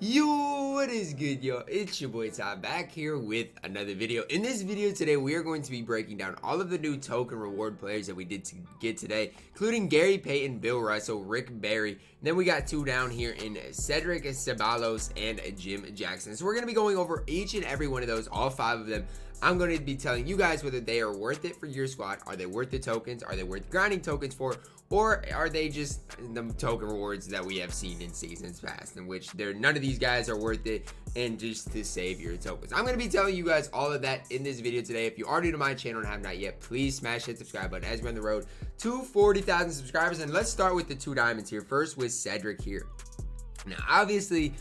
Yo, what is good, yo? It's your boy Ty back here with another video. In this video today, we are going to be breaking down all of the new token reward players that we did to get today, including Gary Payton, Bill Russell, Rick Barry. Then we got two down here in Cedric Ceballos and Jim Jackson. So we're going to be going over each and every one of those, all 5 of them. I'm going to be telling you guys whether they are worth it for your squad. Are they worth the tokens? Are they worth grinding tokens for? Or are they just the token rewards that we have seen in seasons past, in which none of these guys are worth it and just to save your tokens? I'm going to be telling you guys all of that in this video today. If you are new to my channel and have not yet, please smash that subscribe button as we're on the road to 40,000 subscribers. And let's start with the 2 diamonds here. First with Cedric here. Now, obviously,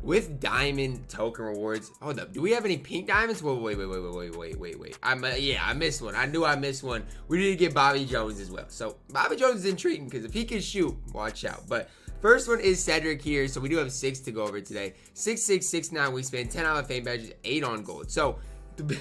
with diamond token rewards, hold up, do we have any pink diamonds? Wait. I missed one. I knew I missed one. We need to get Bobby Jones as well. So Bobby Jones is intriguing because if he can shoot, watch out. But first one is Cedric here. So we do have 6 to go over today. 6'6", 6'9", wingspan, 10 Hall of Fame badges, 8 on gold. So the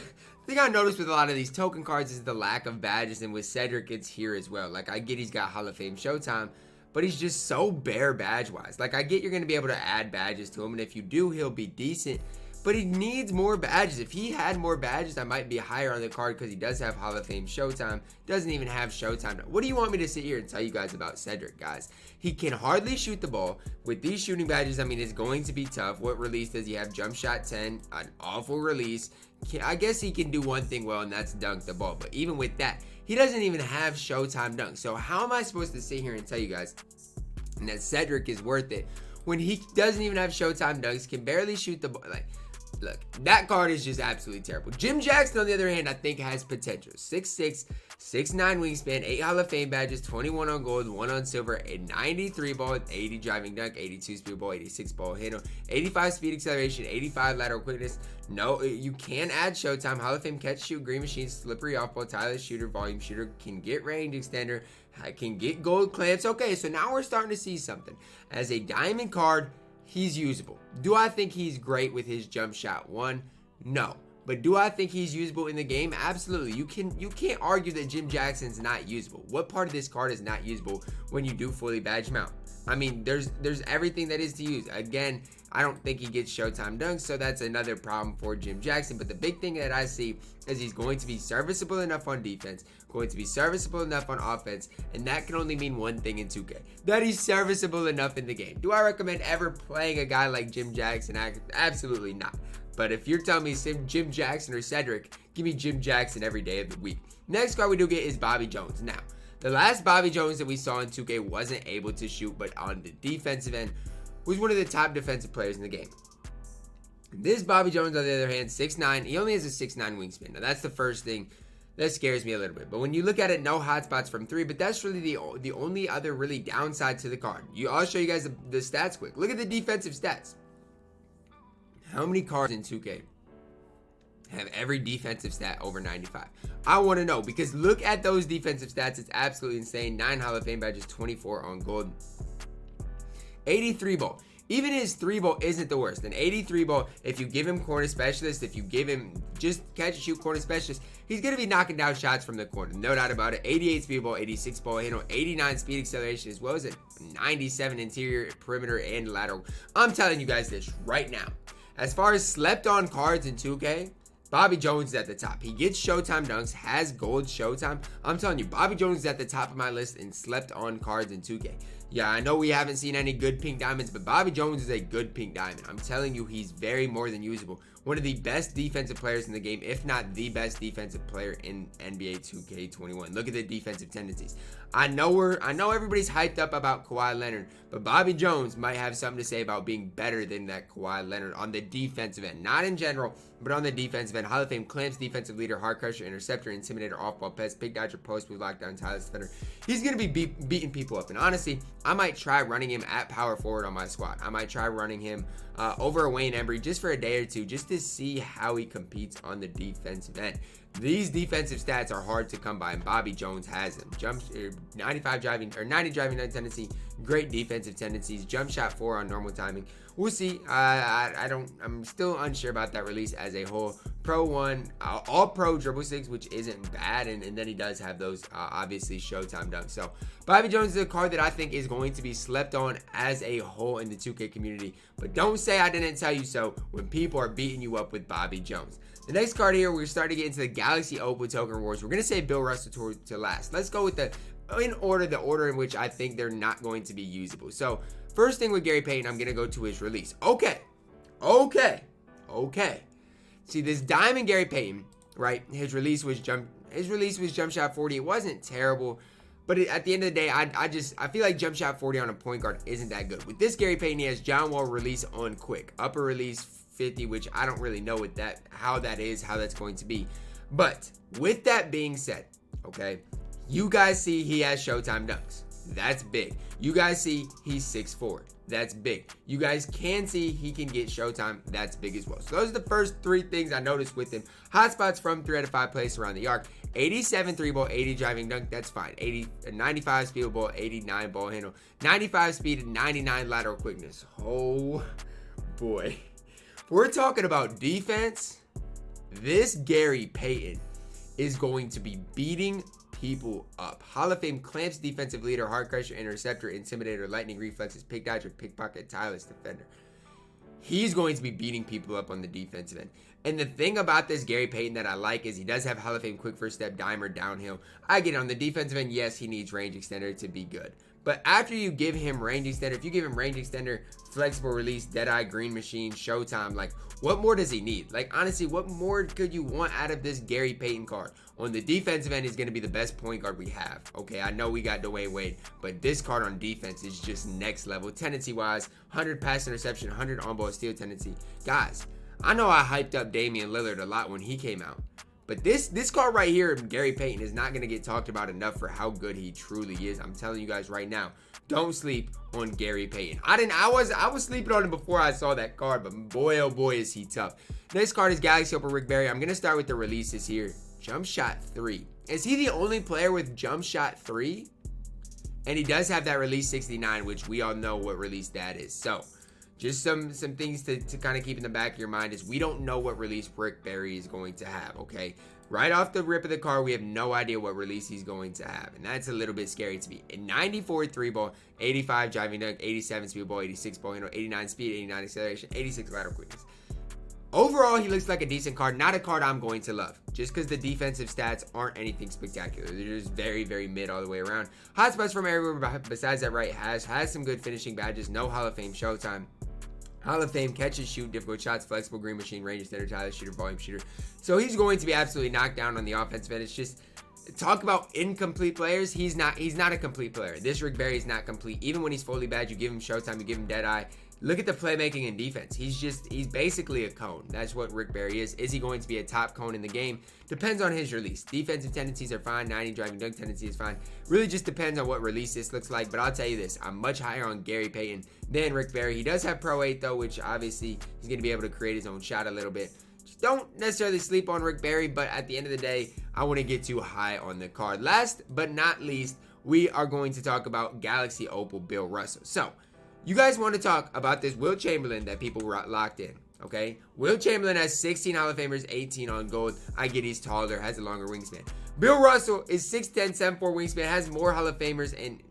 thing I noticed with a lot of these token cards is the lack of badges, and with Cedric, it's here as well. Like, I get he's got Hall of Fame Showtime, but he's just so bare badge-wise. Like, I get you're going to be able to add badges to him, and if you do, he'll be decent. But he needs more badges. If he had more badges, I might be higher on the card because he does have Hall of Fame Showtime. Doesn't even have Showtime. What do you want me to sit here and tell you guys about Cedric, guys? He can hardly shoot the ball. With these shooting badges, I mean, it's going to be tough. What release does he have? Jump shot 10, an awful release. I guess he can do one thing well, and that's dunk the ball. But even with that, he doesn't even have Showtime dunk. So how am I supposed to sit here and tell you guys that Cedric is worth it when he doesn't even have Showtime dunks, can barely shoot the ball? Like, look, that card is just absolutely terrible. Jim Jackson, on the other hand, I think has potential. 6'6", 6'9" wingspan, 8 Hall of Fame badges, 21 on gold, 1 on silver, a 93 ball, 80 driving dunk, 82 speed ball, 86 ball handle, 85 speed acceleration, 85 lateral quickness. No, you can add Showtime, Hall of Fame catch, shoot, green machine, slippery off ball, tireless shooter, volume shooter, can get range extender, can get gold clamps. Okay, so now we're starting to see something. As a diamond card, he's usable. Do I think he's great with his jump shot? One, no. But do I think he's usable in the game? Absolutely. You can't argue that Jim Jackson's not usable. What part of this card is not usable when you do fully badge mount? I mean, there's everything that is to use. Again, I don't think he gets Showtime dunks, so that's another problem for Jim Jackson. But the big thing that I see is he's going to be serviceable enough on defense, going to be serviceable enough on offense, and that can only mean one thing in 2K, that he's serviceable enough in the game. Do I recommend ever playing a guy like Jim Jackson? Absolutely not. But if you're telling me Jim Jackson or Cedric, give me Jim Jackson every day of the week. Next card we do get is Bobby Jones. Now, the last Bobby Jones that we saw in 2K wasn't able to shoot, but on the defensive end, was one of the top defensive players in the game. This Bobby Jones, on the other hand, 6'9", he only has a 6'9" wingspan. Now, that's the first thing that scares me a little bit. But when you look at it, no hotspots from 3, but that's really the only other really downside to the card. I'll show you guys the stats quick. Look at the defensive stats. How many cards in 2K have every defensive stat over 95? I want to know, because look at those defensive stats. It's absolutely insane. 9 Hall of Fame badges, 24 on gold, 83 ball. Even his 3 ball isn't the worst. An 83 ball, if you give him corner specialist, if you give him just catch and shoot corner specialist, he's going to be knocking down shots from the corner. No doubt about it. 88 speed ball, 86 ball handle, 89 speed acceleration, as well as a 97 interior, perimeter, and lateral. I'm telling you guys this right now. As far as slept on cards in 2K, Bobby Jones is at the top. He gets Showtime dunks, has gold Showtime. I'm telling you, Bobby Jones is at the top of my list in slept on cards in 2K. Yeah, I know we haven't seen any good pink diamonds, but Bobby Jones is a good pink diamond. I'm telling you, he's very more than usable. One of the best defensive players in the game, if not the best defensive player in NBA 2K21. Look at the defensive tendencies. I know everybody's hyped up about Kawhi Leonard, but Bobby Jones might have something to say about being better than that Kawhi Leonard on the defensive end. Not in general, but on the defensive end. Hall of Fame clamps, defensive leader, hard crusher, interceptor, intimidator, off-ball pest, big dodger, post move, lockdown, tireless defender. He's going to be beating people up. And honestly, I might try running him at power forward on my squad. I might try running him over a Wayne Embry just for a day or two, just to see how he competes on the defensive end. These defensive stats are hard to come by, and Bobby Jones has them. 90 driving tendency, great defensive tendencies, jump shot 4 on normal timing. We'll see. I'm still unsure about that release as a whole. Pro 1, all pro dribble 6, which isn't bad, and then he does have those obviously Showtime dunks. So Bobby Jones is a card that I think is going to be slept on as a whole in the 2K community. But don't say I didn't tell you so when people are beating you up with Bobby Jones. The next card here, we're starting to get into the Galaxy Opal token rewards. We're going to say Bill Russell to last. Let's go with the order in which I think they're not going to be usable. So first thing with Gary Payton, I'm going to go to his release. Okay. See, this diamond Gary Payton, right? His release was jump shot 40. It wasn't terrible, but at the end of the day, I feel like jump shot 40 on a point guard isn't that good. With this Gary Payton, he has John Wall release on quick, upper release 50, which I don't really know how that's going to be. But with that being said, okay, you guys see he has Showtime dunks. That's big. You guys see he's 6'4". That's big. You guys can see he can get Showtime. That's big as well. So those are the first 3 things I noticed with him. Hotspots from 3 out of 5 places around the arc. 87 3-ball, 80 driving dunk. That's fine. 95 speed ball, 89 ball handle. 95 speed and 99 lateral quickness. Oh boy. We're talking about defense. This Gary Payton is going to be beating people up. Hall of Fame clamps, defensive leader, hard crusher, interceptor, intimidator, lightning reflexes, pick dodger, pickpocket, tireless defender. He's going to be beating people up on the defensive end. And the thing about this Gary Payton that I like is he does have Hall of Fame quick first step, dimer, downhill. I get it. On the defensive end, yes, he needs range extender to be good. But after you give him range extender, if you give him range extender, flexible release, deadeye, green machine, Showtime, like what more does he need? Like honestly, what more could you want out of this Gary Payton card? On the defensive end, he's going to be the best point guard we have. Okay, I know we got Dwayne Wade, but this card on defense is just next level. Tendency wise, 100 pass interception, 100 on ball steal tendency. Guys, I know I hyped up Damian Lillard a lot when he came out. But this card right here, Gary Payton, is not going to get talked about enough for how good he truly is. I'm telling you guys right now, don't sleep on Gary Payton. I was sleeping on him before I saw that card, but boy, oh boy, is he tough. Next card is Galaxy Opal Rick Barry. I'm going to start with the releases here. Jump shot 3. Is he the only player with jump shot 3? And he does have that release 69, which we all know what release that is. So just some things to kind of keep in the back of your mind is we don't know what release Rick Barry is going to have, okay? Right off the rip of the card, we have no idea what release he's going to have, and that's a little bit scary to me. A 94 3-ball, 85 driving dunk, 87 speed ball, 86 ball handle, 89 speed, 89 acceleration, 86 lateral quickness. Overall, he looks like a decent card, not a card I'm going to love, just because the defensive stats aren't anything spectacular. They're just very, very mid all the way around. Hotspots from everywhere besides that right has some good finishing badges, no Hall of Fame Showtime. Hall of Fame, catch and shoot, difficult shots, flexible green machine, range extender, tireless shooter, volume shooter. So he's going to be absolutely knocked down on the offensive end. It's just, talk about incomplete players. He's not a complete player. This Rick Barry is not complete. Even when he's fully bad, you give him Showtime, you give him Deadeye. Look at the playmaking and defense. He's basically a cone. That's what Rick Barry is. Is he going to be a top cone in the game? Depends on his release. Defensive tendencies are fine. 90 driving dunk tendency is fine. Really just depends on what release this looks like. But I'll tell you this, I'm much higher on Gary Payton than Rick Barry. He does have Pro 8 though, which obviously he's going to be able to create his own shot a little bit. Just don't necessarily sleep on Rick Barry, but at the end of the day, I wouldn't get too high on the card. Last but not least, we are going to talk about Galaxy Opal Bill Russell. So, you guys want to talk about this Wilt Chamberlain that people were locked in, okay? Wilt Chamberlain has 16 Hall of Famers, 18 on gold. I get he's taller, has a longer wingspan. Bill Russell is 6'10", 7'4" wingspan, has more Hall of Famers, and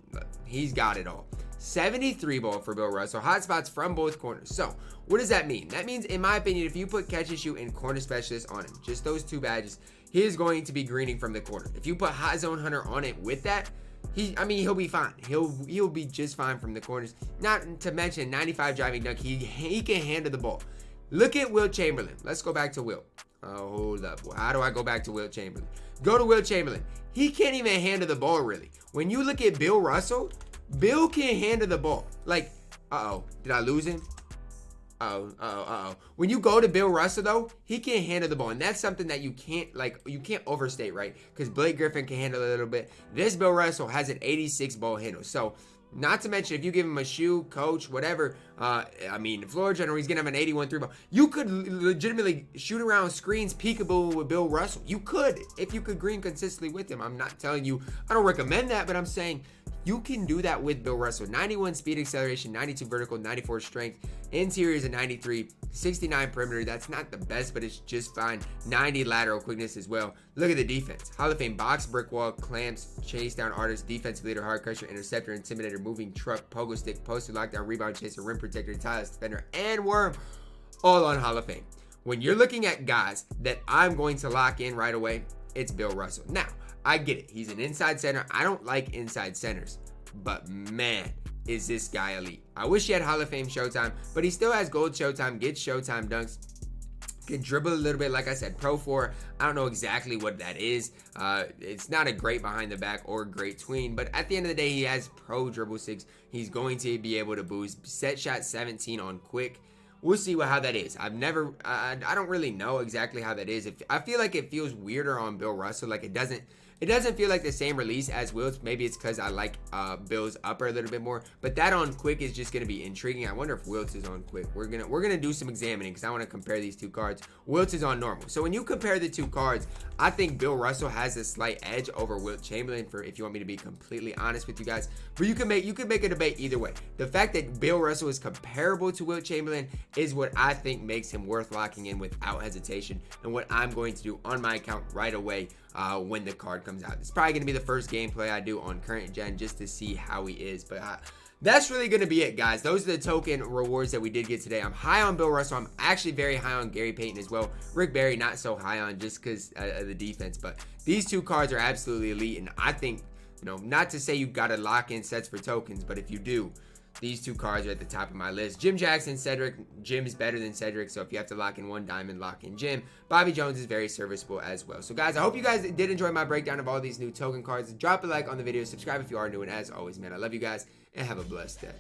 he's got it all. 73 ball for Bill Russell, hotspots from both corners. So, what does that mean? That means, in my opinion, if you put catch and shoot and corner specialist on him, just those 2 badges, he is going to be greening from the corner. If you put hot zone hunter on it with that, he'll be fine. He'll be just fine from the corners. Not to mention 95 driving dunk. He can handle the ball. Look at Wilt Chamberlain. Let's go back to Wilt. Oh, hold up. How do I go back to Wilt Chamberlain? Go to Wilt Chamberlain. He can't even handle the ball really. When you look at Bill Russell, Bill can handle the ball. Like, did I lose him? When you go to Bill Russell though, he can't handle the ball, and that's something that you can't overstate, right? Because Blake Griffin can handle it a little bit. This Bill Russell has an 86 ball handle, so Not to mention, if you give him a shoe, coach, whatever, I mean, floor general, he's going to have an 81 3-ball. You could legitimately shoot around screens peekaboo with Bill Russell. You could, if you could green consistently with him. I'm not telling you, I don't recommend that, but I'm saying you can do that with Bill Russell. 91 speed acceleration, 92 vertical, 94 strength. Interior is a 93, 69 perimeter. That's not the best, but it's just fine. 90 lateral quickness as well. Look at the defense. Hall of Fame box, brick wall, clamps, chase down artist, defensive leader, hard crusher, interceptor, intimidator, moving truck, pogo stick, poster, lockdown, rebound chaser, rim protector, tireless defender, and worm. All on Hall of Fame. When you're looking at guys that I'm going to lock in right away, it's Bill Russell. Now, I get it. He's an inside center. I don't like inside centers. But man, is this guy elite. I wish he had Hall of Fame Showtime, but he still has gold Showtime, gets Showtime dunks, can dribble a little bit. Like I said, Pro 4, I don't know exactly what that is. It's not a great behind the back or great tween, but at the end of the day, he has Pro Dribble 6. He's going to be able to boost. Set shot 17 on quick. We'll see how that is. I don't really know exactly how that is. I feel like it feels weirder on Bill Russell. Like it doesn't feel like the same release as Wilt's. Maybe it's because I like Bill's upper a little bit more. But that on quick is just gonna be intriguing. I wonder if Wilt's is on quick. We're gonna do some examining because I want to compare these two cards. Wilt's is on normal. So when you compare the two cards, I think Bill Russell has a slight edge over Wilt Chamberlain, for if you want me to be completely honest with you guys. But you can make a debate either way. The fact that Bill Russell is comparable to Wilt Chamberlain is what I think makes him worth locking in without hesitation, and what I'm going to do on my account right away when the card comes out. It's probably going to be the first gameplay I do on current gen just to see how he is. But that's really going to be it, guys. Those are the token rewards that we did get today. I'm high on Bill Russell. I'm actually very high on Gary Payton as well. Rick Barry, not so high on just because of the defense. But these two cards are absolutely elite. And I think, not to say you got to lock in sets for tokens, but if you do, these two cards are at the top of my list. Jim Jackson, Cedric. Jim is better than Cedric, so if you have to lock in one diamond, lock in Jim. Bobby Jones is very serviceable as well. So guys, I hope you guys did enjoy my breakdown of all these new token cards. Drop a like on the video, subscribe if you are new, and as always, man, I love you guys, and have a blessed day.